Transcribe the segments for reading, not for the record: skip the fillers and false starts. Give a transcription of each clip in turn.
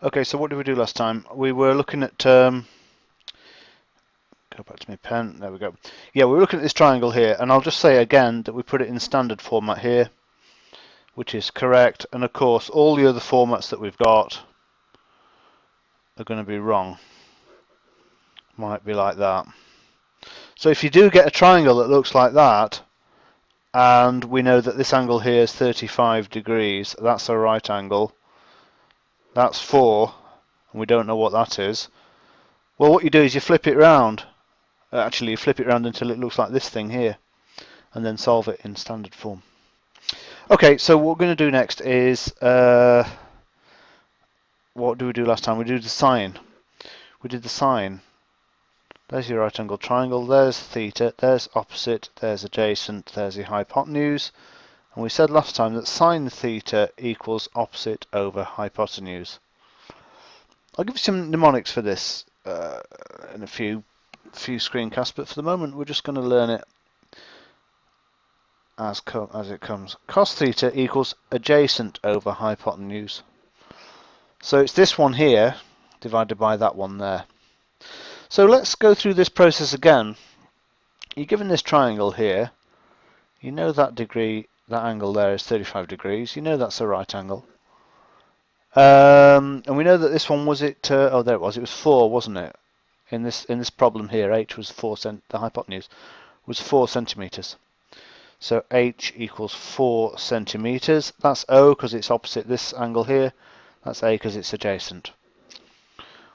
Okay, so what did we do last time? We were looking at, go back to my pen, there we go. Yeah, we were looking at this triangle here, and I'll just say again that we put it in standard format here, which is correct, and of course all the other formats that we've got are going to be wrong. Might be like that. So if you do get a triangle that looks like that, and we know that this angle here is 35 degrees, that's a right angle, that's 4, and we don't know what that is, well, what you do is you flip it round. Actually, you flip it around until it looks like this thing here, and then solve it in standard form. Okay, so what we're going to do next is, what did we do last time? We did the sine. We did the sine. There's your right angle triangle, there's theta, there's opposite, there's adjacent, there's the hypotenuse. And we said last time that sine theta equals opposite over hypotenuse. I'll give you some mnemonics for this in a few screencasts, but for the moment we're just going to learn it as it comes. Cos theta equals adjacent over hypotenuse. So it's this one here divided by that one there. So let's go through this process again. You're given this triangle here. You know that angle there is 35 degrees. You know that's a right angle. And we know that this one was it. Oh, there it was. It was 4, wasn't it? In this problem here, h was 4 the hypotenuse was 4 centimeters. So h equals 4 centimeters. That's O because it's opposite this angle here. That's A because it's adjacent.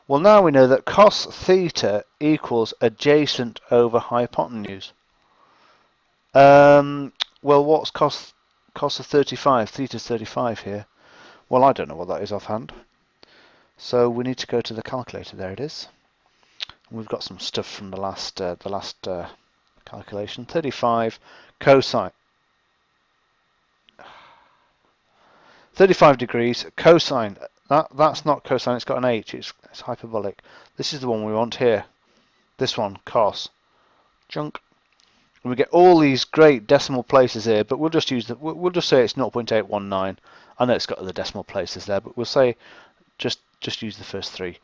Well, now we know that cos theta equals adjacent over hypotenuse. Well, what's cos of 35? Theta's 35 here. Well, I don't know what that is offhand. So we need to go to the calculator. There it is. We've got some stuff from the last calculation. 35 cosine. 35 degrees cosine. That's not cosine, it's got an H, it's hyperbolic. This is the one we want here. This one, cos. Junk. And we get all these great decimal places here, but we'll just use we'll just say it's 0.819. I know it's got other decimal places there, but we'll say just use the first 3.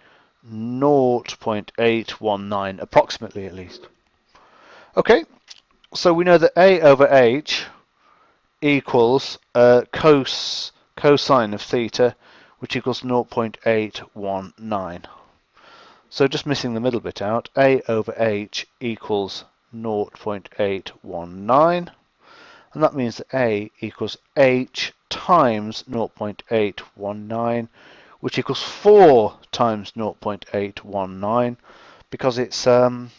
0.819, approximately at least. Okay, so we know that A over H equals cosine of theta, which equals 0.819. So just missing the middle bit out, A over H equals 0.819, and that means that A equals H times 0.819, which equals 4 times 0.819, because it's the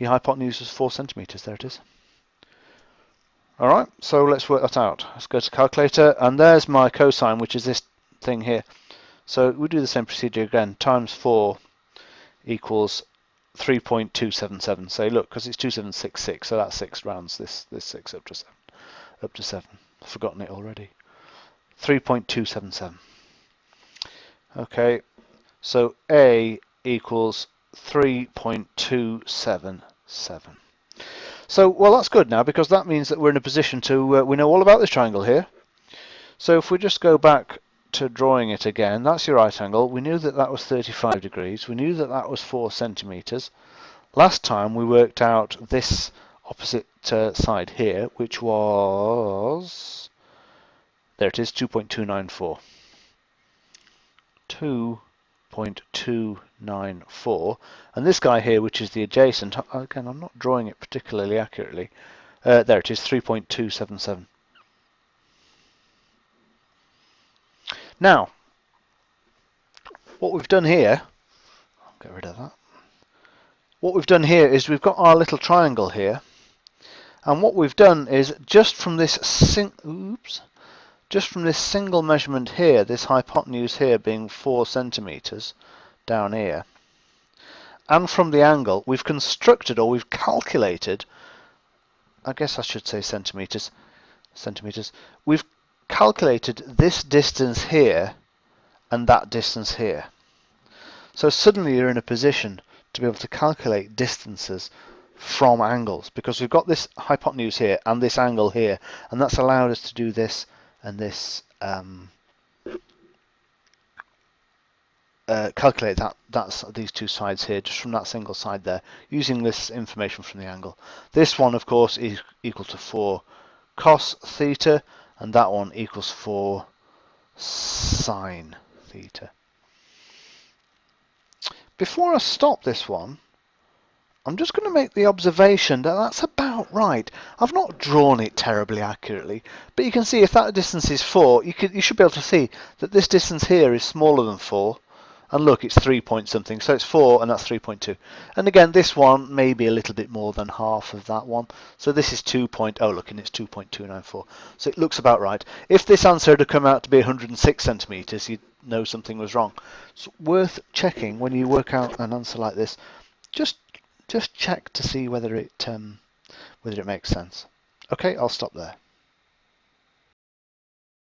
hypotenuse is 4 centimeters. There it is. Alright, so let's work that out. Let's go to calculator, and there's my cosine, which is this thing here. So we do the same procedure again. Times 4 equals 3.277. Say, look, because it's 2766, so that 6 rounds this 6 up to 7. Up to 7. I've forgotten it already. 3.277. Okay, so A equals 3.277. So, well, that's good now, because that means that we're in a position to, we know all about this triangle here. So if we just go back to drawing it again, that's your right angle. We knew that that was 35 degrees. We knew that that was 4 centimeters. Last time we worked out this opposite side here, which was, there it is, 2.294. 2.294, and this guy here, which is the adjacent, again I'm not drawing it particularly accurately, there it is, 3.277. Now what we've done here, I'll get rid of that, what we've done here is we've got our little triangle here, and what we've done is just from this single measurement here, this hypotenuse here being 4 centimeters down here, and from the angle, we've constructed, or we've calculated, I guess I should say centimeters, we've calculated this distance here and that distance here. So suddenly you're in a position to be able to calculate distances from angles, because we've got this hypotenuse here and this angle here, and that's allowed us to do this and this calculate that's these two sides here, just from that single side there, using this information from the angle. This one, of course, is equal to 4 cos theta, and that one equals 4 sine theta. Before I stop this one, I'm just going to make the observation that that's about right. I've not drawn it terribly accurately, but you can see if that distance is 4, you should be able to see that this distance here is smaller than 4. And look, it's 3 point something, so it's 4 and that's 3.2. And again, this one may be a little bit more than half of that one. So this is 2. Oh, look, and it's 2.294. So it looks about right. If this answer had come out to be 106 centimeters, you'd know something was wrong. It's worth checking when you work out an answer like this. Just check to see whether it makes sense. Okay, I'll stop there.